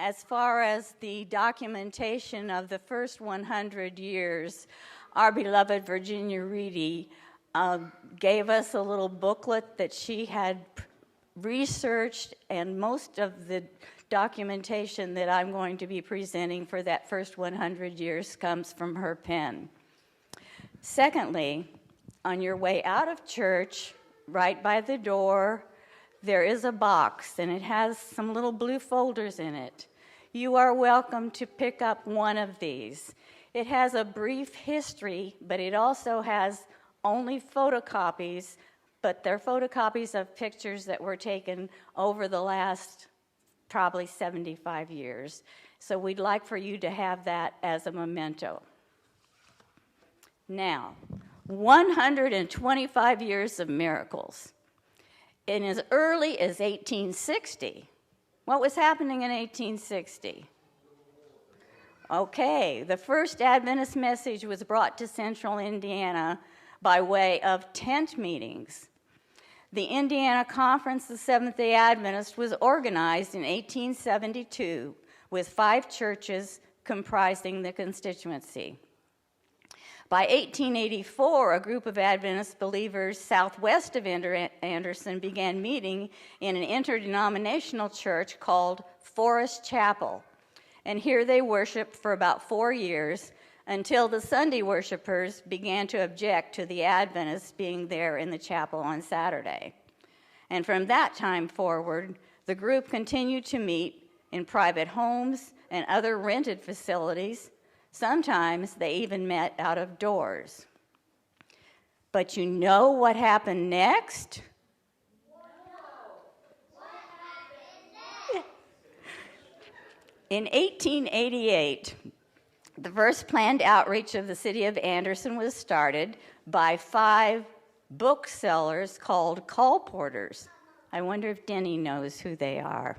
as far as the documentation of the first 100 years, our beloved Virginia Reedy gave us a little booklet that she had researched, and most of the documentation that I'm going to be presenting for that first 100 years comes from her pen. Secondly, on your way out of church, right by the door, there is a box, and it has some little blue folders in it. You are welcome to pick up one of these. It has a brief history, but it also has only photocopies, but they're photocopies of pictures that were taken over the last probably 75 years. So we'd like for you to have that as a memento. Now, 125 years of miracles. In as early as 1860, what was happening in 1860? Okay, the first Adventist message was brought to central Indiana by way of tent meetings. The Indiana Conference of Seventh-day Adventists was organized in 1872 with 5 churches comprising the constituency. By 1884, a group of Adventist believers southwest of Anderson began meeting in an interdenominational church called Forest Chapel. And here they worshiped for about 4 years until the Sunday worshipers began to object to the Adventists being there in the chapel on Saturday. And from that time forward, the group continued to meet in private homes and other rented facilities. Sometimes they even met out of doors. But you know what happened next? In 1888, the first planned outreach of the city of Anderson was started by 5 booksellers called colporteurs. I wonder if Denny knows who they are.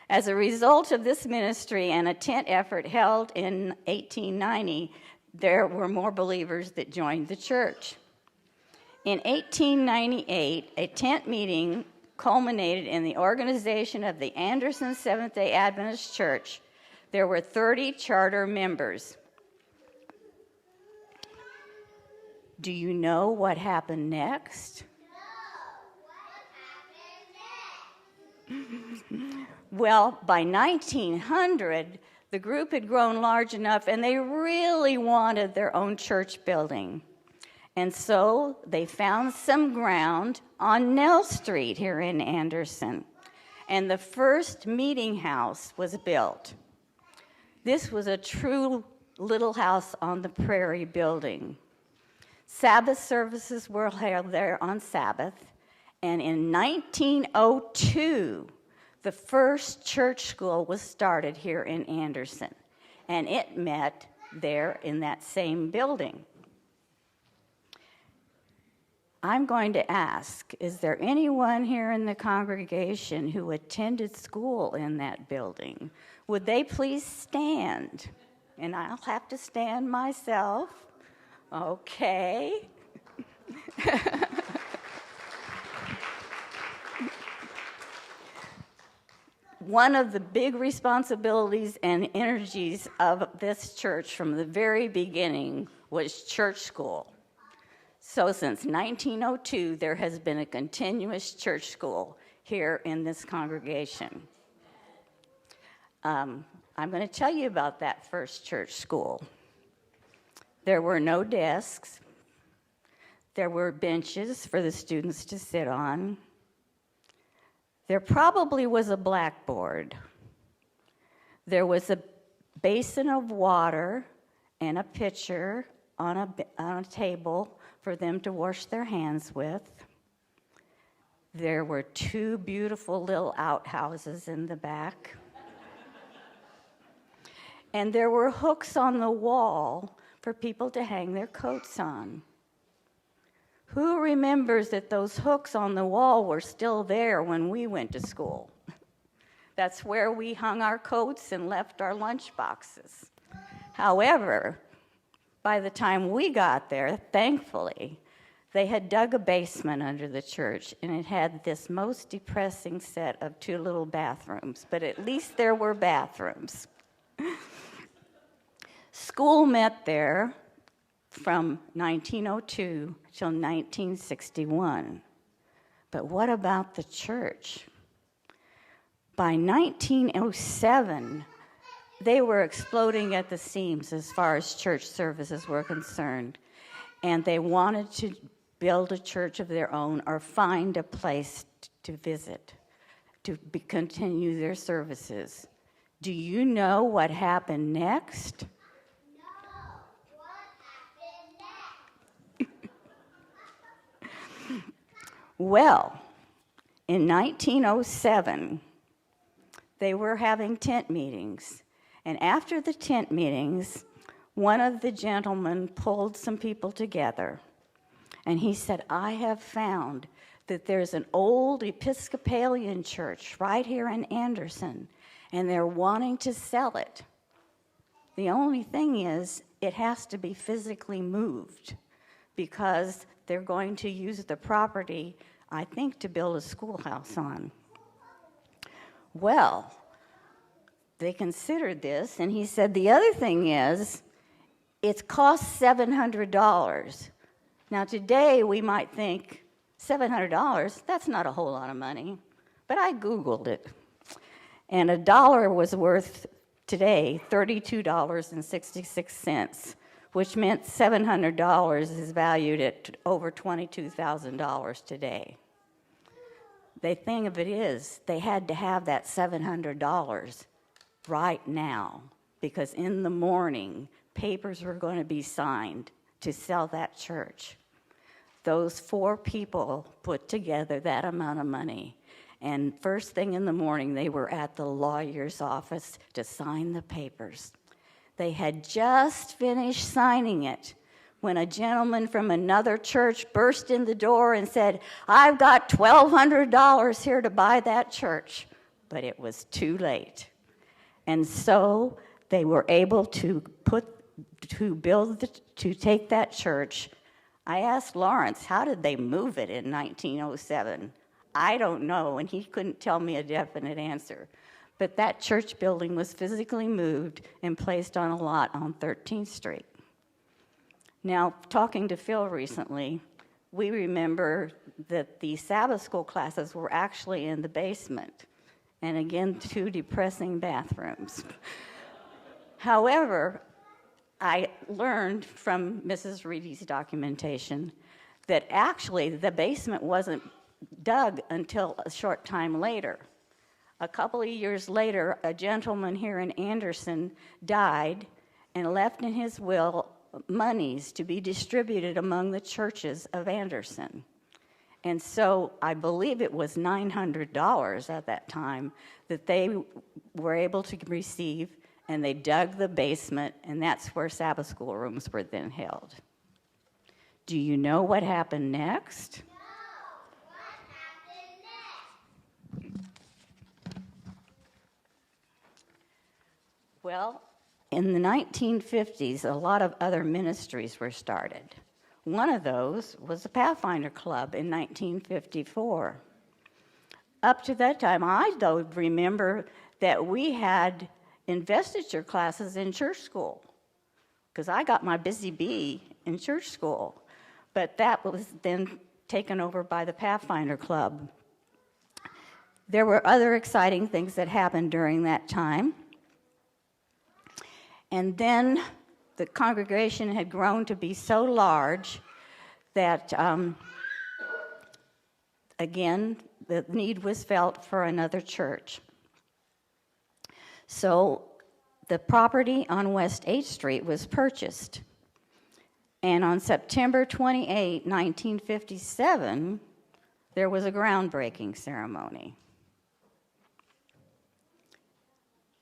As a result of this ministry and a tent effort held in 1890, there were more believers that joined the church. In 1898, a tent meeting culminated in the organization of the Anderson Seventh-day Adventist Church. There were 30 charter members. Do you know what happened next? No. What happened next? Well, by 1900, the group had grown large enough, and they really wanted their own church building. And so they found some ground on Nell Street here in Anderson, and the first meeting house was built. This was a true little house on the prairie building. Sabbath services were held there on Sabbath, and in 1902, the first church school was started here in Anderson, and it met there in that same building. I'm going to ask, is there anyone here in the congregation who attended school in that building? Would they please stand? And I'll have to stand myself. Okay. One of the big responsibilities and energies of this church from the very beginning was church school. So since 1902, there has been a continuous church school here in this congregation. I'm going to tell you about that first church school. There were no desks. There were benches for the students to sit on. There probably was a blackboard. There was a basin of water and a pitcher on a table for them to wash their hands with. There were 2 beautiful little outhouses in the back. And there were hooks on the wall for people to hang their coats on. Who remembers that those hooks on the wall were still there when we went to school? That's where we hung our coats and left our lunch boxes. However, by the time we got there, thankfully, They had dug a basement under the church, and it had this most depressing set of 2 little bathrooms, but at least there were bathrooms. School met there from 1902 till 1961. But what about the church? By 1907, they were exploding at the seams as far as church services were concerned, and they wanted to build a church of their own or find a place to visit, to continue their services. Do you know what happened next? Well, in 1907, they were having tent meetings. And after the tent meetings, one of the gentlemen pulled some people together. And he said, I have found that there's an old Episcopalian church right here in Anderson, and they're wanting to sell it. The only thing is, it has to be physically moved because they're going to use the property, I think, to build a schoolhouse on. Well, they considered this, and he said, the other thing is, it costs $700. Now, today, we might think, $700, that's not a whole lot of money. But I Googled it, and $1 was worth, today, $32.66, which meant $700 is valued at over $22,000 today. The thing of it is, they had to have that $700 right now, because in the morning, papers were going to be signed to sell that church. Those 4 people put together that amount of money, and first thing in the morning, they were at the lawyer's office to sign the papers. They had just finished signing it when a gentleman from another church burst in the door and said, I've got $1,200 here to buy that church. But it was too late. And so they were able to take that church. I asked Lawrence, how did they move it in 1907? I don't know, and he couldn't tell me a definite answer. But that church building was physically moved and placed on a lot on 13th Street. Now, talking to Phil recently, we remember that the Sabbath school classes were actually in the basement. And again, 2 depressing bathrooms. However, I learned from Mrs. Reedy's documentation that actually the basement wasn't dug until a short time later. A couple of years later, a gentleman here in Anderson died and left in his will monies to be distributed among the churches of Anderson. And so I believe it was $900 at that time that they were able to receive, and they dug the basement, and that's where Sabbath school rooms were then held. Do you know what happened next? Well, in the 1950s, a lot of other ministries were started. One of those was the Pathfinder Club in 1954. Up to that time, I though remember that we had investiture classes in church school, because I got my busy bee in church school, but that was then taken over by the Pathfinder Club. There were other exciting things that happened during that time. And then the congregation had grown to be so large that, again, the need was felt for another church. So the property on West 8th Street was purchased. And on September 28, 1957, there was a groundbreaking ceremony.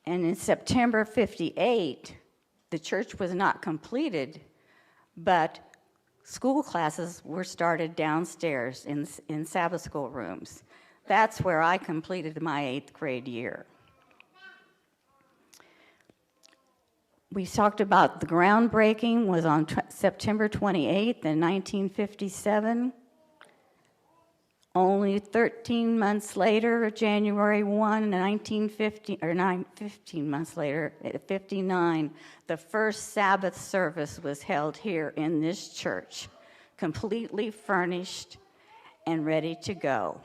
And in September 58, the church was not completed, but school classes were started downstairs in Sabbath school rooms. That's where I completed my 8th grade year. We talked about the groundbreaking was on September 28th in 1957. Only 13 months later, January 1, 1950, or 15 months later, 59, the first Sabbath service was held here in this church, completely furnished and ready to go.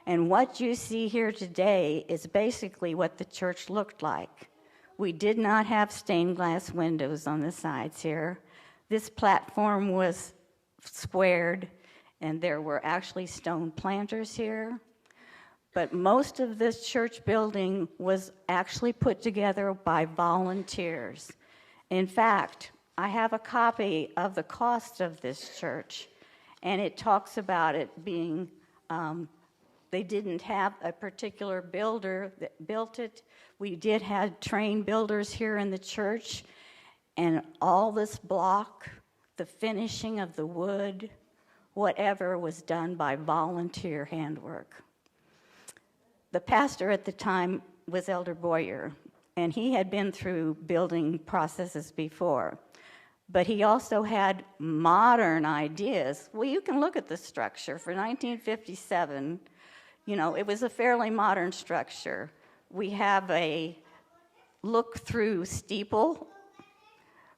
And what you see here today is basically what the church looked like. We did not have stained glass windows on the sides here. This platform was squared, and there were actually stone planters here. But most of this church building was actually put together by volunteers. In fact, I have a copy of the cost of this church, and it talks about it being, they didn't have a particular builder that built it. We did have trained builders here in the church, and all this block, the finishing of the wood, whatever was done by volunteer handwork. The pastor at the time was Elder Boyer, and he had been through building processes before. But he also had modern ideas. Well, you can look at the structure. For 1957, it was a fairly modern structure. We have a look-through steeple.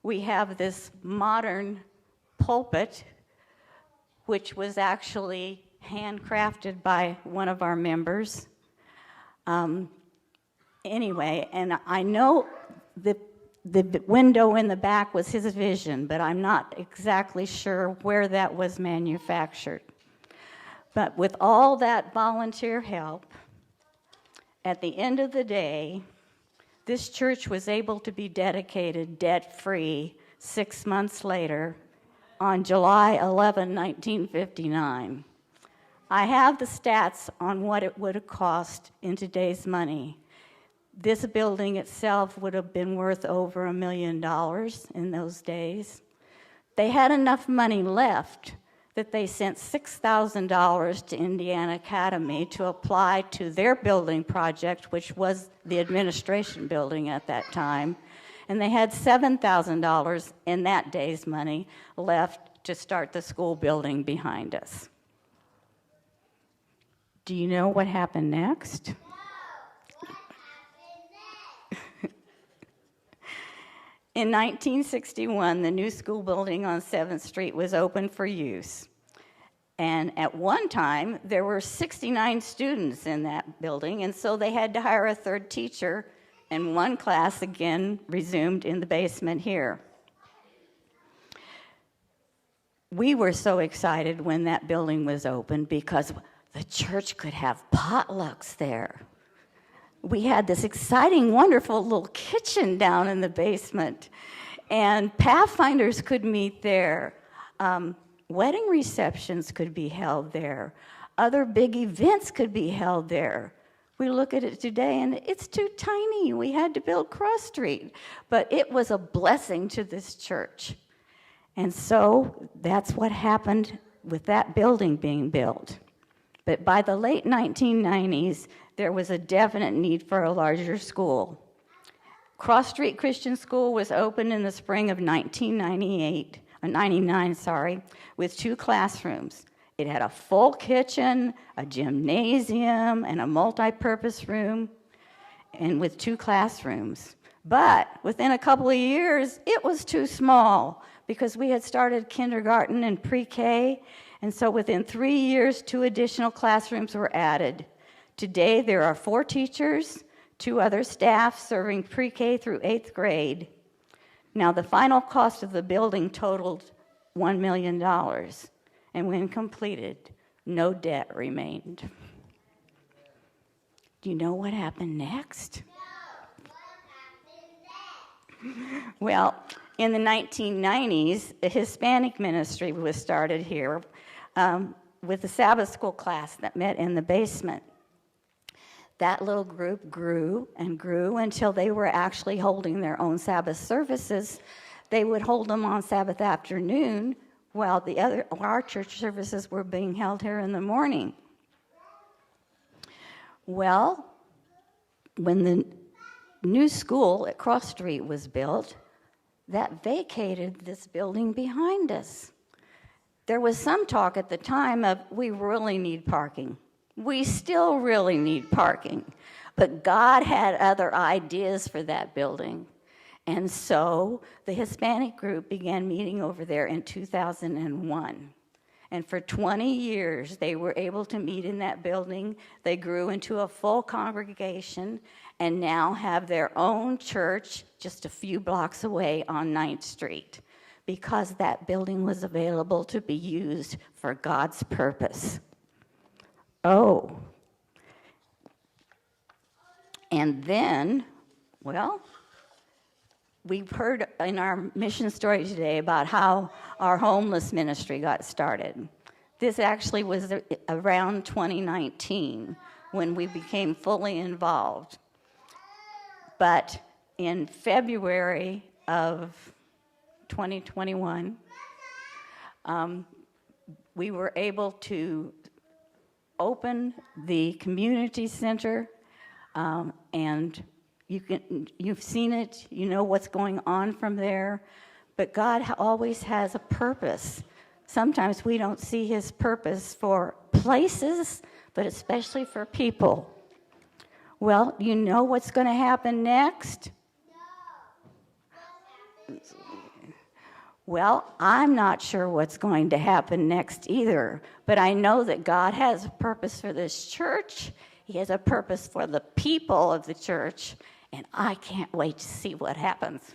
We have this modern pulpit, which was actually handcrafted by one of our members. Anyway, and I know the window in the back was his vision, but I'm not exactly sure where that was manufactured. But with all that volunteer help, at the end of the day, this church was able to be dedicated debt-free 6 months later on July 11, 1959. I have the stats on what it would have cost in today's money. This building itself would have been worth over $1 million in those days. They had enough money left that they sent $6,000 to Indiana Academy to apply to their building project, which was the administration building at that time. And they had $7,000 in that day's money left to start the school building behind us. Do you know what happened next? In 1961, the new school building on 7th Street was open for use. And at one time, there were 69 students in that building, and so they had to hire a third teacher, and one class again resumed in the basement here. We were so excited when that building was open because the church could have potlucks there. We had this exciting, wonderful little kitchen down in the basement, and Pathfinders could meet there. Wedding receptions could be held there. Other big events could be held there. We look at it today, and it's too tiny. We had to build Cross Street. But it was a blessing to this church. And so that's what happened with that building being built. But by the late 1990s, there was a definite need for a larger school. Cross Street Christian School was opened in the spring of 1999, with 2 classrooms. It had a full kitchen, a gymnasium, and a multi-purpose room, and with 2 classrooms. But within a couple of years, it was too small because we had started kindergarten and pre-K, and so within 3 years, 2 additional classrooms were added. Today, there are 4 teachers, 2 other staff serving pre-K through 8th grade. Now, the final cost of the building totaled $1 million, and when completed, no debt remained. Do you know what happened next? Well, in the 1990s, a Hispanic ministry was started here with a Sabbath school class that met in the basement. That little group grew and grew until they were actually holding their own Sabbath services. They would hold them on Sabbath afternoon while our church services were being held here in the morning. Well, when the new school at Cross Street was built that vacated this building behind us. There was some talk at the time of, we really need parking. We still really need parking. But God had other ideas for that building. And so the Hispanic group began meeting over there in 2001. And for 20 years, they were able to meet in that building. They grew into a full congregation and now have their own church just a few blocks away on 9th Street because that building was available to be used for God's purpose. Oh. And then, well, we've heard in our mission story today about how our homeless ministry got started. This actually was around 2019 when we became fully involved. But in February of 2021, we were able to open the community center, and you've seen it, you know what's going on from there, but God always has a purpose. Sometimes we don't see his purpose for places, but especially for people. Well, you know what's going to happen next? Well, I'm not sure what's going to happen next either, but I know that God has a purpose for this church. He has a purpose for the people of the church, and I can't wait to see what happens.